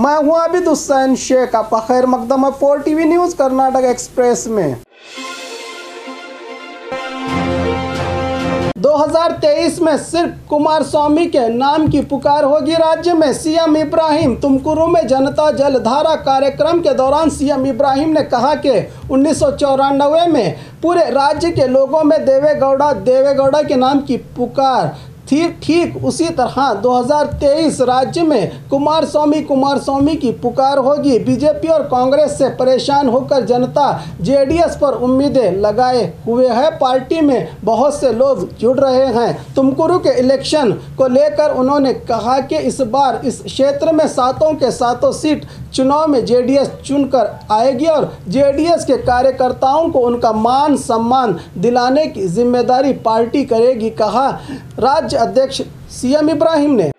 मैं हूं आबिद हुसैन शेख, आपका खैर मकदम है 4 टीवी न्यूज़ कर्नाटक एक्सप्रेस में। 2023 में सिर्फ कुमारस्वामी के नाम की पुकार होगी राज्य में। सीएम इब्राहिम तुमकुरू में जनता जलधारा कार्यक्रम के दौरान सीएम इब्राहिम ने कहा कि 1994 में पूरे राज्य के लोगों में देवेगौड़ा के नाम की पुकार थी। ठीक उसी तरह 2023 राज्य में कुमारस्वामी की पुकार होगी। बीजेपी और कांग्रेस से परेशान होकर जनता जेडीएस पर उम्मीदें लगाए हुए है। पार्टी में बहुत से लोग जुड़ रहे हैं। तुमकुरू के इलेक्शन को लेकर उन्होंने कहा कि इस बार इस क्षेत्र में सातों के सातों सीट चुनाव में जेडीएस चुनकर आएगी और जेडीएस के कार्यकर्ताओं को उनका मान सम्मान दिलाने की जिम्मेदारी पार्टी करेगी, कहा राज्य अध्यक्ष सीएम इब्राहिम ने।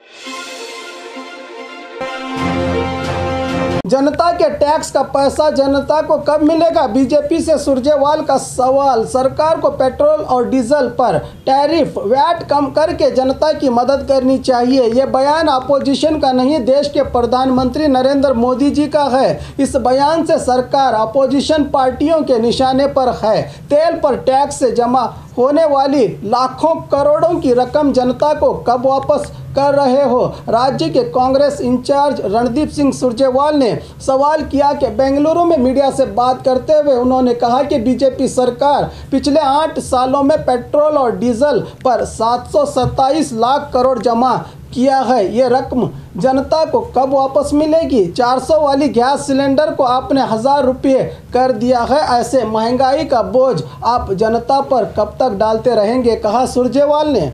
जनता के टैक्स का पैसा जनता को कब मिलेगा? बीजेपी से सुरजेवाल का सवाल। सरकार को पेट्रोल और डीजल पर टैरिफ वैट कम करके जनता की मदद करनी चाहिए। ये बयान अपोजिशन का नहीं, देश के प्रधानमंत्री नरेंद्र मोदी जी का है। इस बयान से सरकार अपोजिशन पार्टियों के निशाने पर है। तेल पर टैक्स से जमा होने वाली लाखों करोड़ों की रकम जनता को कब वापस कर रहे हो? राज्य के कांग्रेस इंचार्ज रणदीप सिंह सुरजेवाल ने सवाल किया कि बेंगलुरु में मीडिया से बात करते हुए उन्होंने कहा कि बीजेपी सरकार पिछले 8 सालों में पेट्रोल और डीजल पर 727 लाख करोड़ जमा किया है। ये रकम जनता को कब वापस मिलेगी? 400 वाली गैस सिलेंडर को आपने 1000 रुपये कर दिया है। ऐसे महंगाई का बोझ आप जनता पर कब तक डालते रहेंगे, कहा सुरजेवाल ने।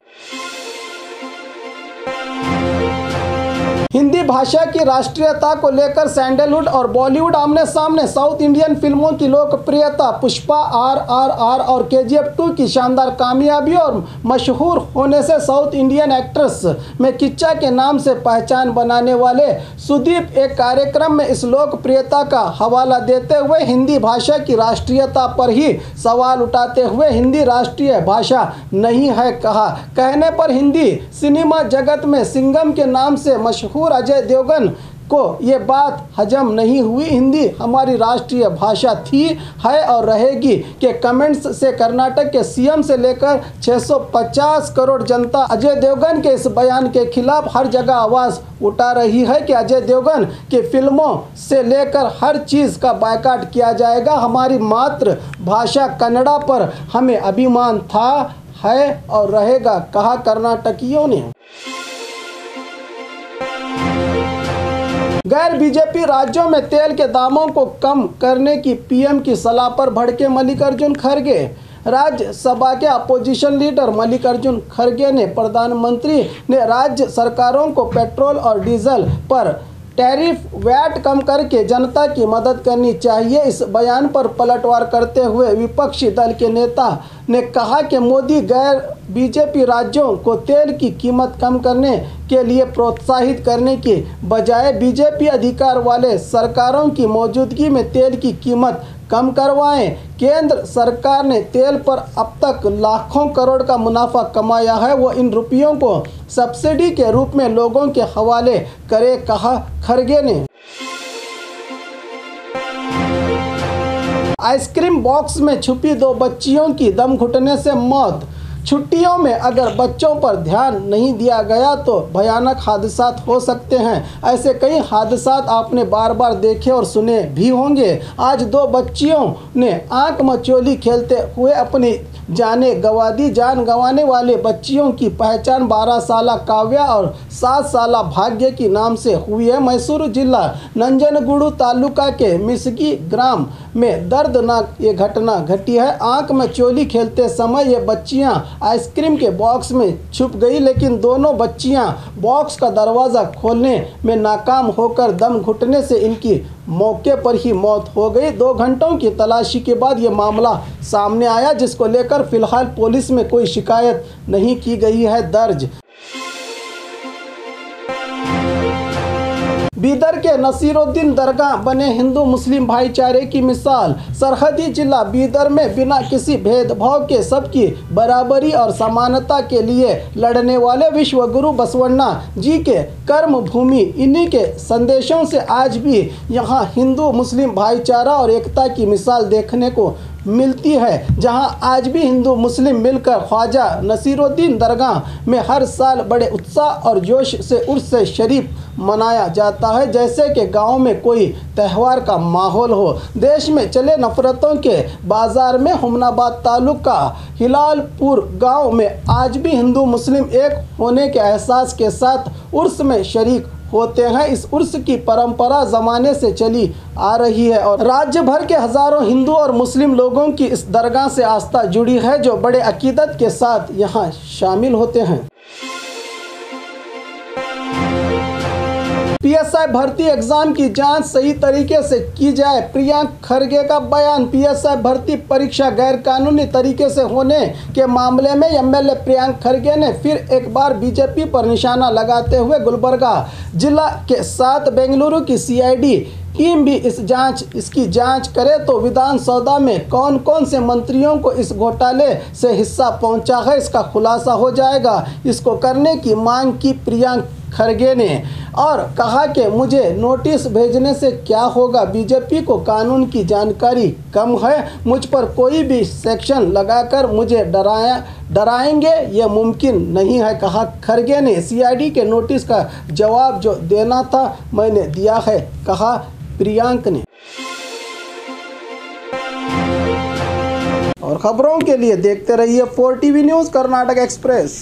हिंदी भाषा की राष्ट्रीयता को लेकर सैंडलवुड और बॉलीवुड आमने सामने। साउथ इंडियन फिल्मों की लोकप्रियता, पुष्पा, RRR और KGF 2 की शानदार कामयाबी और मशहूर होने से साउथ इंडियन एक्ट्रेस में किच्चा के नाम से पहचान बनाने वाले सुदीप एक कार्यक्रम में इस लोकप्रियता का हवाला देते हुए हिंदी भाषा की राष्ट्रीयता पर ही सवाल उठाते हुए हिंदी राष्ट्रीय भाषा नहीं है कहा। कहने पर हिंदी सिनेमा जगत में सिंघम के नाम से मशहूर अजय देवगन को ये बात हजम नहीं हुई। हिंदी हमारी राष्ट्रीय भाषा थी, है और रहेगी के कमेंट्स से कर्नाटक के सीएम से लेकर 650 करोड़ जनता अजय देवगन के इस बयान के खिलाफ हर जगह आवाज़ उठा रही है कि अजय देवगन की फिल्मों से लेकर हर चीज़ का बायकॉट किया जाएगा। हमारी मातृ भाषा कन्नड़ा पर हमें अभिमान था, है और रहेगा, कहा कर्नाटकियों ने। गैर बीजेपी राज्यों में तेल के दामों को कम करने की पीएम की सलाह पर भड़के मल्लिकार्जुन खड़गे। राज्यसभा के अपोजिशन लीडर मल्लिकार्जुन खड़गे ने प्रधानमंत्री ने राज्य सरकारों को पेट्रोल और डीजल पर टैरिफ वैट कम करके जनता की मदद करनी चाहिए। इस बयान पर पलटवार करते हुए विपक्षी दल के नेता ने कहा कि मोदी गैर बीजेपी राज्यों को तेल की कीमत कम करने के लिए प्रोत्साहित करने की बजाय बीजेपी अधिकार वाले सरकारों की मौजूदगी में तेल की कीमत कम करवाएं। केंद्र सरकार ने तेल पर अब तक लाखों करोड़ का मुनाफा कमाया है, वो इन रुपयों को सब्सिडी के रूप में लोगों के हवाले करे, कहा खड़गे ने। आइसक्रीम बॉक्स में छुपी 2 बच्चियों की दम घुटने से मौत। छुट्टियों में अगर बच्चों पर ध्यान नहीं दिया गया तो भयानक हादसात हो सकते हैं। ऐसे कई हादसात आपने बार बार देखे और सुने भी होंगे। आज 2 बच्चियों ने आंख मचोली खेलते हुए अपनी जाने गंवा दी। जान गंवाने वाले बच्चियों की पहचान 12 साला काव्या और 7 साला भाग्य की नाम से हुई है। मैसूरू जिला नंजनगुडु तालुका के मिसगी ग्राम में दर्दनाक ये घटना घटी है। आंख में चोली खेलते समय ये बच्चियां आइसक्रीम के बॉक्स में छुप गई, लेकिन दोनों बच्चियां बॉक्स का दरवाज़ा खोलने में नाकाम होकर दम घुटने से इनकी मौके पर ही मौत हो गई। 2 घंटों की तलाशी के बाद ये मामला सामने आया, जिसको लेकर फिलहाल पुलिस में कोई शिकायत नहीं की गई है दर्ज। बीदर के नसीरुद्दीन दरगाह बने हिंदू मुस्लिम भाईचारे की मिसाल। सरहदी जिला बीदर में बिना किसी भेदभाव के सबकी बराबरी और समानता के लिए लड़ने वाले विश्व गुरु बसवण्णा जी के कर्म भूमि, इन्हीं के संदेशों से आज भी यहाँ हिंदू मुस्लिम भाईचारा और एकता की मिसाल देखने को मिलती है। जहां आज भी हिंदू मुस्लिम मिलकर ख्वाजा नसीरुद्दीन दरगाह में हर साल बड़े उत्साह और जोश से उर्स शरीफ मनाया जाता है, जैसे कि गांव में कोई त्यौहार का माहौल हो। देश में चले नफरतों के बाजार में हुमनाबाद तालुका हिलालपुर गांव में आज भी हिंदू मुस्लिम एक होने के एहसास के साथ उर्स में शरीक होते हैं। इस उर्स की परंपरा ज़माने से चली आ रही है और राज्य भर के हज़ारों हिंदू और मुस्लिम लोगों की इस दरगाह से आस्था जुड़ी है, जो बड़े अकीदत के साथ यहाँ शामिल होते हैं। पीएसआई भर्ती एग्जाम की जांच सही तरीके से की जाए, प्रियंक खरगे का बयान। पीएसआई भर्ती परीक्षा गैरकानूनी तरीके से होने के मामले में एमएलए प्रियंक खरगे ने फिर एक बार बीजेपी पर निशाना लगाते हुए गुलबर्गा जिला के साथ बेंगलुरु की सीआईडी टीम भी इसकी जांच करे तो विधानसभा में कौन कौन से मंत्रियों को इस घोटाले से हिस्सा पहुंचा है, इसका खुलासा हो जाएगा। इसको करने की मांग की प्रियंक खरगे ने और कहा कि मुझे नोटिस भेजने से क्या होगा, बीजेपी को कानून की जानकारी कम है, मुझ पर कोई भी सेक्शन लगाकर मुझे डराएंगे, ये मुमकिन नहीं है, कहा खरगे ने। सीआईडी के नोटिस का जवाब जो देना था मैंने दिया है, कहा प्रियंक ने। और खबरों के लिए देखते रहिए 4 TV न्यूज़ कर्नाटक एक्सप्रेस।